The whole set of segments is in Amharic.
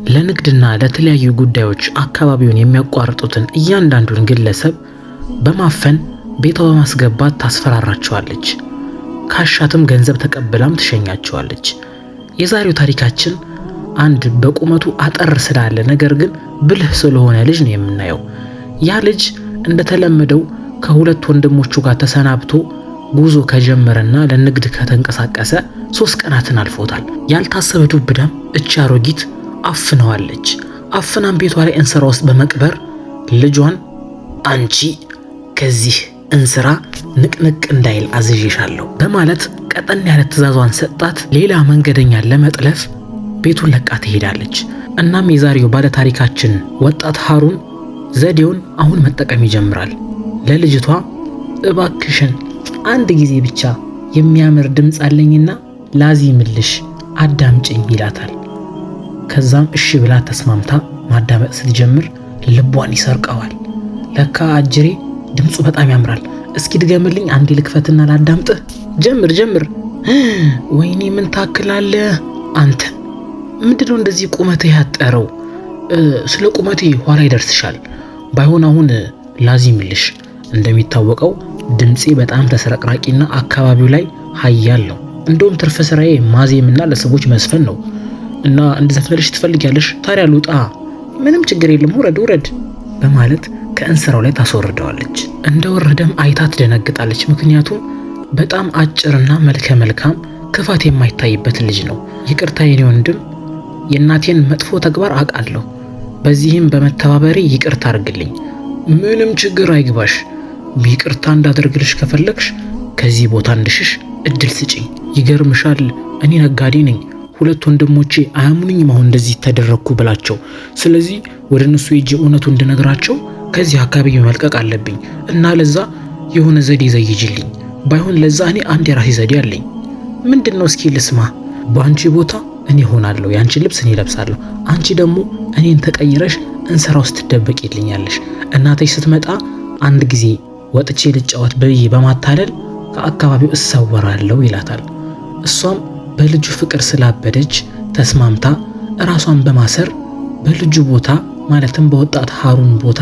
ለንግድና ለተለያዩ ጉዳዮች አካባቢውን የሚያቋርጡትን እያንዳንዱን ግለሰብ በማፈን ቤቷ በማስገባት ታስፈራራቸዋለች። ካሻትም ገንዘብ ተቀብላም ትሸኛቸዋለች። የዛሬው ታሪካችን አንድ በቁመቱ አጠር ስላለ ነገር ግን ብልህ ስለሆነ ልጅ ነው የምናየው። ያ ልጅ እንደተለመደው ከሁለት ወንድሞቹ ጋር ተሰናብቶ ጉዞ ከጀመረና ለንግድ ከተንቀሳቀሰ 3 ቀናትን አልፎታል። ያልታሰበ ዱብዳም እቺ አሮጊት አፍነዋለች። አፍናም ቤቷ ላይ እንስራ ውስጥ በመቅበር ልጇን አንቺ ከዚህ እንስራ ንቅንቅ እንዳይል አዝዤሻለሁ በማለት ቀጠን ያለ ትዕዛዟን ሰጣት። ሌላ መንገደኛን ለመጥለፍ ቤቱን ለቃ ትሄዳለች። እናም የዛሬው ባለ ታሪካችን ወጣት ሃሩን ዘዴውን አሁን መጠቀም ይጀምራል። ለልጅቷ እባክሽን አንድ ጊዜ ብቻ የሚያምር ድምጽ አለኝና ላዚምልሽ አዳምጪኝ ይላታል። ከዛም እሺ ብላ ተስማምታ ማዳመጥ ስትጀምር ልቧን ይሰርቀዋል። ለካ አጅሬ ድምጹ በጣም ያምራል። እስኪ ድገምልኝ አንዴ ልክፈትና ላዳምጥህ። ጀምር። ወይኔ ምን ታክላለ አንተ! ምንድነው እንደዚህ ቁመትህ ያጠረው? ስለ ቁመቴ ኋላ ይደርስሻል። ባይሆን አሁን ላዚምልሽ። እንደሚታወቀው ድምጼ በጣም ተሰረቅራቂና አካባቢው ላይ ኃያል ነው። እንደውም ትርፍ ስራዬ ማዜምና ለሰዎች መስፈን ነው። እና እንድዘፍንልሽ ትፈልጊያለሽ? ታዲያ ልውጣ? ምንም ችግር የለም ውረድ በማለት ከእንስራው ላይ ታስወርደዋለች። እንደወረደም አይታ ትደነግጣለች። ምክንያቱም በጣም አጭርና መልከ መልካም ክፋት የማይታይበት ልጅ ነው። ይቅርታ የኔ ወንድም፣ የእናቴን መጥፎ ተግባር አውቃለሁ። በዚህም በመተባበሬ ይቅርታ አድርግልኝ። ምንም ችግር አይግባሽ። ይቅርታ እንዳደርግልሽ ከፈለግሽ ከዚህ ቦታ እንድሽሽ እድል ስጪኝ። ይገርምሻል፣ እኔ ነጋዴ ነኝ። 2 ወንድሞቼ አያምኑኝም አሁን እንደዚህ ተደረኩ ብላቸው። ስለዚህ ወደ እነሱ ሄጄ እውነቱ እንድነግራቸው ከዚህ አካባቢ መልቀቅ አለብኝ እና ለዛ የሆነ ዘዴ ዘይጅልኝ። ባይሆን ለዛ እኔ አንድ የራሴ ዘዴ አለኝ። ምንድነው? እስኪ ልስማ። በአንቺ ቦታ እኔ ሆናለሁ፣ ያንቺን ልብስ እኔ ለብሳለሁ። አንቺ ደግሞ እኔን ተቀይረሽ እንስራ ውስጥ ትደበቂልኛለሽ። እናትሽ ስትመጣ አንድ ጊዜ ወጥቼ ልጫወት በይ በማታለል ከአካባቢው እሰወራለሁ ይላታል። እሷም በልጁ ፍቅር ስላበደች ተስማምታ ራሷን በማሰር በልጁ ቦታ ማለትም በወጣት ሃሩን ቦታ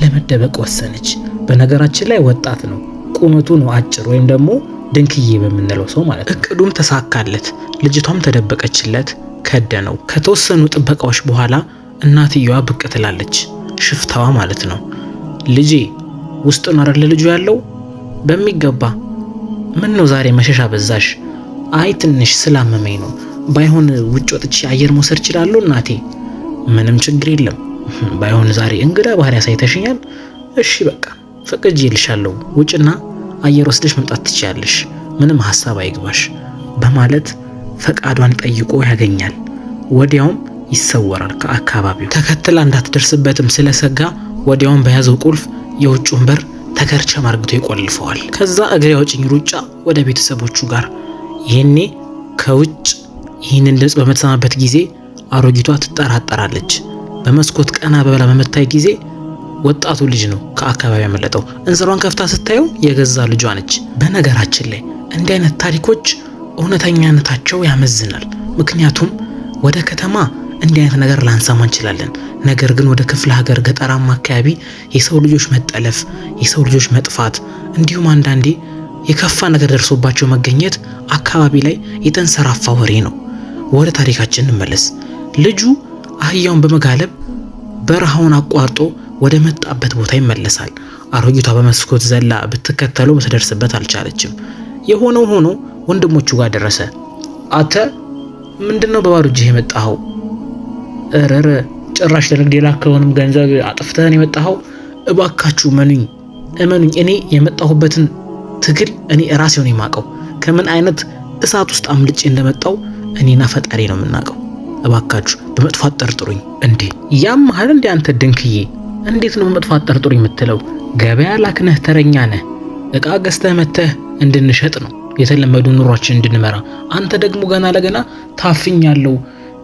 ለመደበቅ ወሰነች። በነገራችን ላይ ወጣት ነው፣ ቁመቱ ነው አጭር ወይም ደግሞ ድንክዬ በምንለው ሰው ማለት ነው። እቅዱም ተሳካለት። ልጅቷም ተደበቀችለት። ከደነው። ከተወሰኑ ጥበቃዎች በኋላ እናትየዋ ብቅ ትላለች። ሽፍታዋ ማለት ነው። ልጄ ውስጥ ነው አይደል ልጁ ያለው? በሚገባ። ምን ነው ዛሬ መሸሻ በዛሽ? አይ ትንሽ ስላመመኝ ነው። ባይሆን ውጭ ወጥቼ አየር መውሰድ እችላለሁ እናቴ? ምንም ችግር የለም። ባይሆን ዛሬ እንግዳ ባህሪ ያሳይተሽኛል። እሺ በቃ ፈቅጄልሻለሁ። ውጭና አየር ወስደሽ መምጣት ትችያለሽ። ምንም ሐሳብ አይግባሽ በማለት ፈቃዷን ጠይቆ ያገኛል። ወዲያውም ይሰወራል ከአካባቢው። ተከትላ እንዳትደርስበትም ስለሰጋ ወዲያውም በያዘው ቁልፍ የውጭውን በር ተከርቸም አርግቶ ይቆልፈዋል። ከዛ እግሬ አውጭኝ ሩጫ ወደ ቤተሰቦቹ ጋር። ይሄኔ ከውጭ ይህንን ድምጽ በምትሰማበት ጊዜ አሮጊቷ ትጠራጠራለች። በመስኮት ቀና በበላ በመታይ ጊዜ ወጣቱ ልጅ ነው ከአካባቢው ያመለጠው። እንስራዋን ከፍታ ስታየው የገዛ ልጇ ነች። በነገራችን ላይ እንዲህ አይነት ታሪኮች እውነተኛነታቸው ያመዝናል። ምክንያቱም ወደ ከተማ እንዲህ አይነት ነገር ላንሰማ እንችላለን። ነገር ግን ወደ ክፍለ ሀገር ገጠራማ አካባቢ የሰው ልጆች መጠለፍ፣ የሰው ልጆች መጥፋት እንዲሁም አንዳንዴ የከፋ ነገር ደርሶባቸው መገኘት አካባቢ ላይ የተንሰራፋ ወሬ ነው። ወደ ታሪካችን እንመለስ። ልጁ አህያውን በመጋለብ በረሃውን አቋርጦ ወደ መጣበት ቦታ ይመለሳል። አሮጊቷ በመስኮት ዘላ ብትከተለው በተደርስበት አልቻለችም። የሆነው ሆኖ ወንድሞቹ ጋር ደረሰ። አተ ምንድነው በባዶ እጅህ የመጣኸው? እረረ ጭራሽ ለንግድ የላከውንም ገንዘብ አጥፍተህን የመጣኸው? እባካችሁ እመኑኝ፣ እኔ የመጣሁበትን ትግል እኔ ራሴው ነኝ የማውቀው። ከምን አይነት እሳት ውስጥ አምልጬ እንደመጣው እኔና ፈጣሪ ነው የምናውቀው። እባካችሁ በመጥፎ አጠርጥሩኝ። እንዴ ያምሃል እንዴ አንተ ድንክዬ? እንዴት ነው በመጥፎ አጠርጥሩኝ የምትለው? ገበያ ላክነህ ተረኛ ነህ። እቃ ገዝተህ መተህ እንድንሸጥ ነው የተለመዱ ኑሯችን እንድንመራ። አንተ ደግሞ ገና ለገና ታፍኛለሁ፣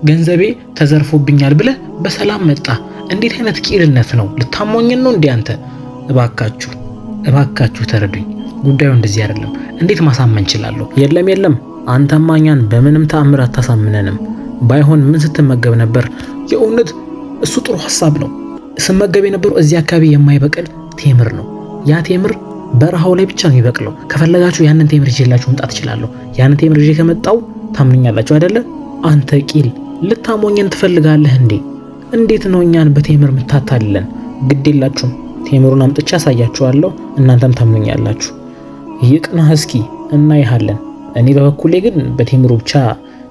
ገንዘቤ ተዘርፎብኛል ብለህ በሰላም መጣ። እንዴት አይነት ቂልነት ነው? ልታሞኝን ነው እንዴ አንተ? እባካችሁ ተረዱኝ። ጉዳዩ እንደዚህ አይደለም። እንዴት ማሳመን እችላለሁ? የለም አንተማ እኛን በምንም ተአምር አታሳምነንም። ባይሆን ምን ስትመገብ ነበር? የእውነት እሱ ጥሩ ሐሳብ ነው። ስመገብ የነበረው እዚህ አካባቢ የማይበቅል ቴምር ነው። ያ ቴምር በረሃው ላይ ብቻ ነው የሚበቅለው። ከፈለጋችሁ ያንን ቴምር ይዤላችሁ መምጣት እችላለሁ። ያንን ቴምር ይዤ ከመጣው ታምኑኛላችሁ አይደለ? አንተ ቂል ልታሞኘን ትፈልጋለህ እንዴ? እንዴት ነው እኛን በቴምር ምታታልለን? ግድ የላችሁም፣ ቴምሩን አምጥቼ አሳያችኋለሁ፣ እናንተም ታምኑኛላችሁ። ይቅናህ እስኪ እናይሃለን። እኔ በበኩሌ ግን በቴምሩ ብቻ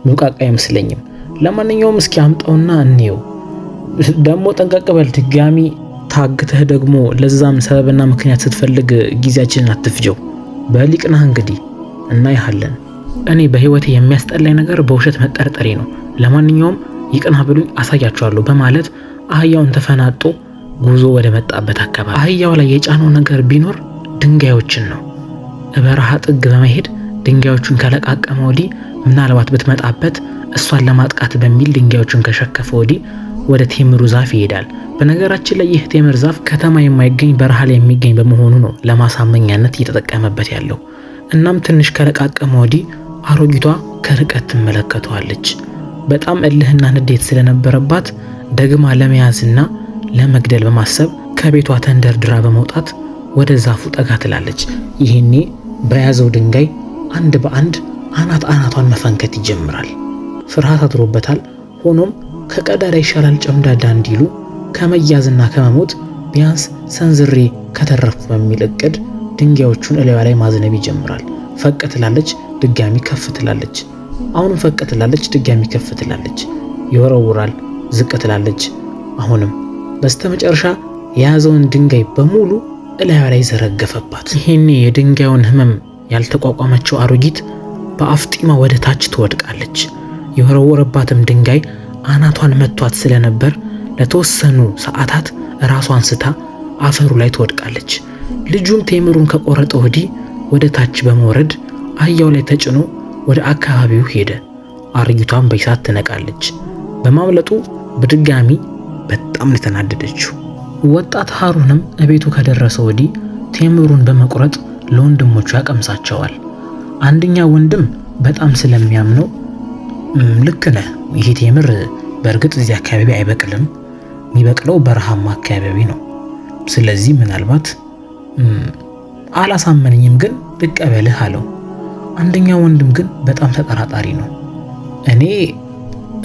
ሙቃቃ አይመስለኝም። ለማንኛውም እስኪ አምጣውና እንየው። ደግሞ ጠንቀቅ በል፣ ድጋሚ ታግተህ ደግሞ ለዛም ሰበብና ምክንያት ስትፈልግ ጊዜያችንን አትፍጀው። በሊቅናህ እንግዲህ እናይሃለን። እኔ በህይወቴ የሚያስጠላኝ ነገር በውሸት መጠርጠሬ ነው። ለማንኛውም ይቅናህ ብሉኝ አሳያችኋለሁ በማለት አህያውን ተፈናጦ ጉዞ ወደ መጣበት አካባቢ አህያው ላይ የጫነው ነገር ቢኖር ድንጋዮችን ነው። በረሃ ጥግ በመሄድ ድንጋዮቹን ከለቃቀመ ወዲህ ምናልባት ብትመጣበት እሷን ለማጥቃት በሚል ድንጋዮቹን ከሸከፈ ወዲህ ወደ ቴምሩ ዛፍ ይሄዳል። በነገራችን ላይ ይህ ቴምር ዛፍ ከተማ የማይገኝ በረሃ ላይ የሚገኝ በመሆኑ ነው ለማሳመኛነት እየተጠቀመበት ያለው። እናም ትንሽ ከለቃቀመ ወዲህ አሮጊቷ ከርቀት ትመለከተዋለች። በጣም እልህና ንዴት ስለነበረባት ደግማ ለመያዝና ለመግደል በማሰብ ከቤቷ ተንደርድራ በመውጣት ወደ ዛፉ ጠጋ ትላለች። ይሄኔ በያዘው ድንጋይ አንድ በአንድ አናቷን መፈንከት ይጀምራል። ፍርሃት አድሮበታል። ሆኖም ከቀዳዳ ይሻላል ጨምዳዳ እንዲሉ ከመያዝና ከመሞት ቢያንስ ሰንዝሬ ከተረፍኩ በሚል እቅድ ድንጋዮቹን እላዩ ላይ ማዝነብ ይጀምራል። ፈቅ ትላለች፣ ድጋሚ ከፍ ትላለች። አሁንም ፈቅ ትላለች፣ ድጋሚ ከፍ ትላለች። ይወረውራል፣ ዝቅ ትላለች። አሁንም በስተመጨረሻ የያዘውን ድንጋይ በሙሉ እላዩ ላይ ዘረገፈባት። ይሄኔ የድንጋዩን ህመም ያልተቋቋመችው አሮጊት በአፍጢማ ወደ ታች ትወድቃለች። የወረወረባትም ድንጋይ አናቷን መቷት ስለነበር ለተወሰኑ ሰዓታት ራሷን ስታ አፈሩ ላይ ትወድቃለች። ልጁም ቴምሩን ከቆረጠ ወዲህ ወደ ታች በመውረድ አህያው ላይ ተጭኖ ወደ አካባቢው ሄደ። አሮጊቷም በእሳት ትነቃለች። በማምለጡ በድጋሚ በጣም ተናደደችው። ወጣት ሃሩንም እቤቱ ከደረሰ ወዲህ ቴምሩን በመቁረጥ ለወንድሞቹ ያቀምሳቸዋል። አንደኛው ወንድም በጣም ስለሚያምነው ልክ ነህ፣ ይሄ ቴምር በእርግጥ እዚህ አካባቢ አይበቅልም፣ የሚበቅለው በረሃማ አካባቢ ነው። ስለዚህ ምናልባት አላሳመነኝም፣ ግን ልቀበልህ አለው። አንደኛው ወንድም ግን በጣም ተጠራጣሪ ነው። እኔ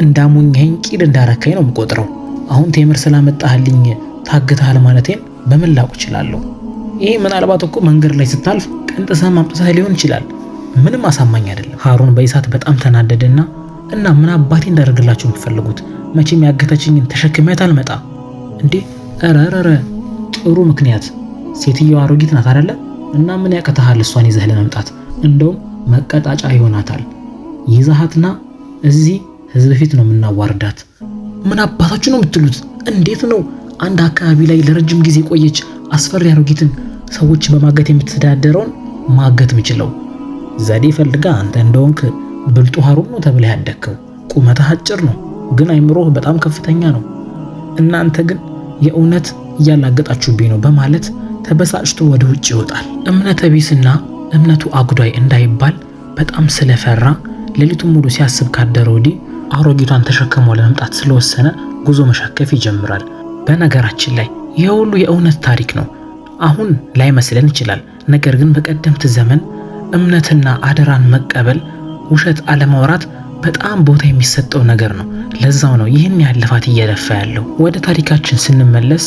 እንዳሞኘኝ ቂል እንዳረከኝ ነው የምቆጥረው። አሁን ቴምር ስላመጣህልኝ ታግተሃል ማለቴን በምን ላውቅ እችላለሁ? ይሄ ምናልባት እኮ መንገድ ላይ ስታልፍ ቀንጥሰህ ማምጥተህ ሊሆን ይችላል። ምንም አሳማኝ አይደለም። ሃሩን በእሳት በጣም ተናደደና እና ምን አባቴ እንዳደርግላችሁ የምትፈልጉት? መቼም ያገተችኝን ተሸክሜያት አልመጣ እንዴ? ኧረ ጥሩ ምክንያት፣ ሴትዮዋ አሮጊት ናት አይደለ? እና ምን ያቀታሃል እሷን ይዘህ ለመምጣት? እንደውም መቀጣጫ ይሆናታል። ይዛሃትና እዚህ ህዝብ ፊት ነው የምናዋርዳት። ምን አባታችሁ ነው የምትሉት? እንዴት ነው አንድ አካባቢ ላይ ለረጅም ጊዜ ቆየች አስፈሪ አሮጊትን ሰዎች በማገት የምትተዳደረውን ማገት ምችለው? ዘዴ ፈልጋ አንተ እንደውንክ ብልጡ ሃሩን ነው ተብለህ ያደከው። ቁመትህ አጭር ነው፣ ግን አይምሮህ በጣም ከፍተኛ ነው። እናንተ ግን የእውነት እያላገጣችሁብኝ ነው በማለት ተበሳጭቶ ወደ ውጭ ይወጣል። እምነተ ቢስና እምነቱ አጉዳይ እንዳይባል በጣም ስለፈራ ሌሊቱን ሙሉ ሲያስብ ካደረ ወዲህ አሮጊቷን ተሸክሞ ለመምጣት ስለወሰነ ጉዞ መሸከፍ ይጀምራል። በነገራችን ላይ ይህ ሁሉ የእውነት ታሪክ ነው። አሁን ላይመስለን ይችላል። ነገር ግን በቀደምት ዘመን እምነትና አደራን መቀበል፣ ውሸት አለማውራት በጣም ቦታ የሚሰጠው ነገር ነው። ለዛው ነው ይህን ያህል ልፋት እየለፋ ያለው። ወደ ታሪካችን ስንመለስ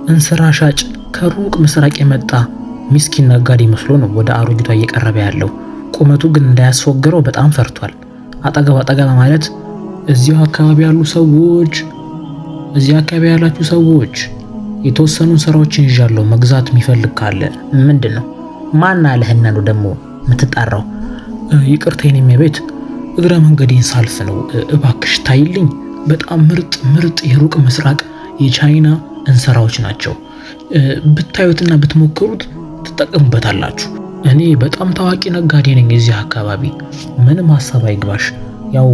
እንስራ ሻጭ ከሩቅ ምስራቅ የመጣ ምስኪን ነጋዴ መስሎ ነው ወደ አሮጊቷ እየቀረበ ያለው። ቁመቱ ግን እንዳያስወግረው በጣም ፈርቷል። አጠገባ ማለት እዚሁ አካባቢ ያላችሁ ሰዎች የተወሰኑ ስራዎችን ይዣለሁ፣ መግዛት የሚፈልግ ካለ። ምንድነው? ማን አለህና ነው ደግሞ የምትጣራው? ይቅርታ የኔ ቤት እግረ መንገዴን ሳልፍ ነው፣ እባክሽ ታይልኝ። በጣም ምርጥ የሩቅ ምስራቅ የቻይና እንስራዎች ናቸው። ብታዩትና ብትሞክሩት ትጠቀሙበታላችሁ። እኔ በጣም ታዋቂ ነጋዴ ነኝ እዚህ አካባቢ። ምንም ሐሳብ አይግባሽ። ያው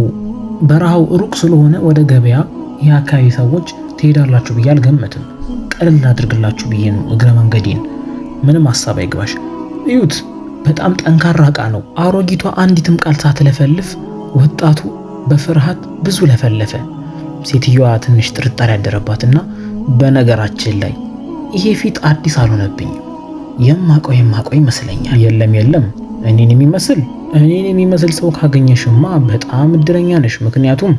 በረሃው ሩቅ ስለሆነ ወደ ገበያ ይህ አካባቢ ሰዎች ትሄዳላችሁ ብዬ አልገመትም። ቀለል አድርግላችሁ ብዬ ነው እግረ መንገዴን። ምንም ሐሳብ አይግባሽ። እዩት፣ በጣም ጠንካራ ዕቃ ነው። አሮጊቷ አንዲትም ቃል ሳትለፈልፍ ወጣቱ በፍርሃት ብዙ ለፈለፈ። ሴትዮዋ ትንሽ ጥርጣሬ ያደረባትና በነገራችን ላይ ይሄ ፊት አዲስ አልሆነብኝም፣ የማቀው ይመስለኛል። የለም እኔን የሚመስል ሰው ካገኘሽማ በጣም እድለኛ ነሽ። ምክንያቱም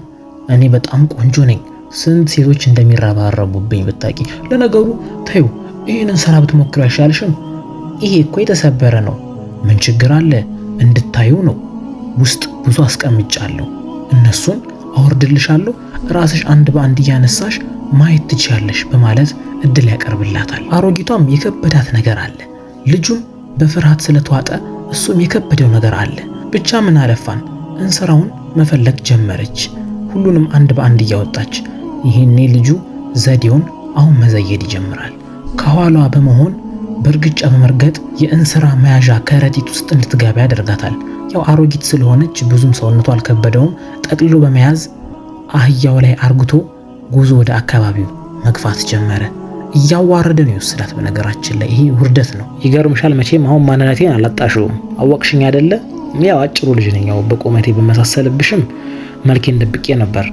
እኔ በጣም ቆንጆ ነኝ። ስንት ሴቶች እንደሚረባረቡብኝ ብታቂ። ለነገሩ ተይው፣ ይህንን ስራ ብትሞክሩ አይሻልሽም? ይሄ እኮ የተሰበረ ነው። ምን ችግር አለ? እንድታዩ ነው። ውስጥ ብዙ አስቀምጫለሁ፣ እነሱን አወርድልሻለሁ። ራስሽ አንድ በአንድ እያነሳሽ ማየት ትችያለሽ በማለት እድል ያቀርብላታል። አሮጊቷም የከበዳት ነገር አለ። ልጁም በፍርሃት ስለተዋጠ እሱም የከበደው ነገር አለ። ብቻ ምን አለፋን እንስራውን መፈለግ ጀመረች፣ ሁሉንም አንድ በአንድ እያወጣች። ይሄኔ ልጁ ዘዴውን አሁን መዘየድ ይጀምራል። ከኋላዋ በመሆን በእርግጫ በመርገጥ የእንስራ መያዣ ከረጢት ውስጥ እንድትገባ ያደርጋታል። ያው አሮጊት ስለሆነች ብዙም ሰውነቷ አልከበደውም። ጠቅልሎ በመያዝ አህያው ላይ አርግቶ ጉዞ ወደ አካባቢው መግፋት ጀመረ። እያዋረደ ነው የወሰዳት። በነገራችን ላይ ይሄ ውርደት ነው። ይገርምሻል፣ መቼም አሁን ማንነቴን አላጣሽውም። አወቅሽኝ አይደለ? ያው አጭሩ ልጅ ነኝ። ያው በቁመቴ በመሳሰልብሽም መልኬን ደብቄ ነበር።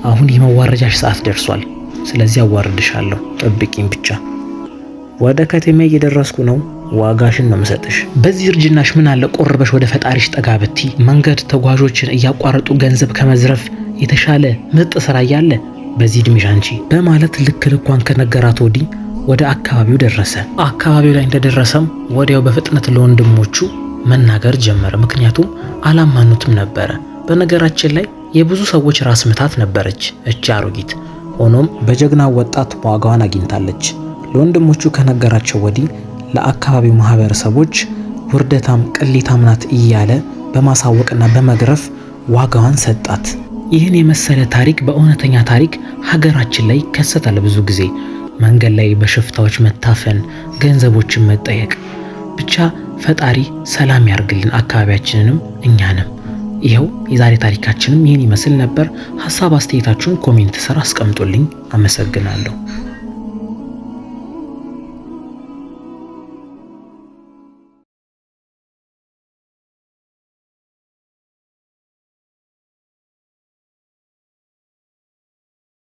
አሁን የመዋረጃሽ ሰዓት ደርሷል። ስለዚህ አዋርድሻለሁ፣ ጠብቂኝ ብቻ። ወደ ከተማ እየደረስኩ ነው። ዋጋሽን ነው የምሰጥሽ። በዚህ እርጅናሽ ምን አለ ቆርበሽ ወደ ፈጣሪሽ ጠጋ ብቲ። መንገድ ተጓዦችን እያቋረጡ ገንዘብ ከመዝረፍ የተሻለ ምርጥ ስራ እያለ በዚህ እድሜሽ አንቺ በማለት ልክ ልኳን ከነገራት ወዲህ ወደ አካባቢው ደረሰ። አካባቢው ላይ እንደደረሰም ወዲያው በፍጥነት ለወንድሞቹ መናገር ጀመረ። ምክንያቱም አላማኑትም ነበረ። በነገራችን ላይ የብዙ ሰዎች ራስ ምታት ነበረች እቺ አሮጊት። ሆኖም በጀግና ወጣት ዋጋዋን አግኝታለች። ለወንድሞቹ ከነገራቸው ወዲህ ለአካባቢው ማህበረሰቦች ውርደታም ቅሌታም ናት እያለ በማሳወቅና በመግረፍ ዋጋዋን ሰጣት። ይህን የመሰለ ታሪክ በእውነተኛ ታሪክ ሀገራችን ላይ ይከሰታል ብዙ ጊዜ። መንገድ ላይ በሽፍታዎች መታፈን፣ ገንዘቦችን መጠየቅ። ብቻ ፈጣሪ ሰላም ያርግልን አካባቢያችንንም እኛንም። ይኸው የዛሬ ታሪካችንም ይህን ይመስል ነበር። ሐሳብ አስተያየታችሁን ኮሜንት ስር አስቀምጡልኝ። አመሰግናለሁ።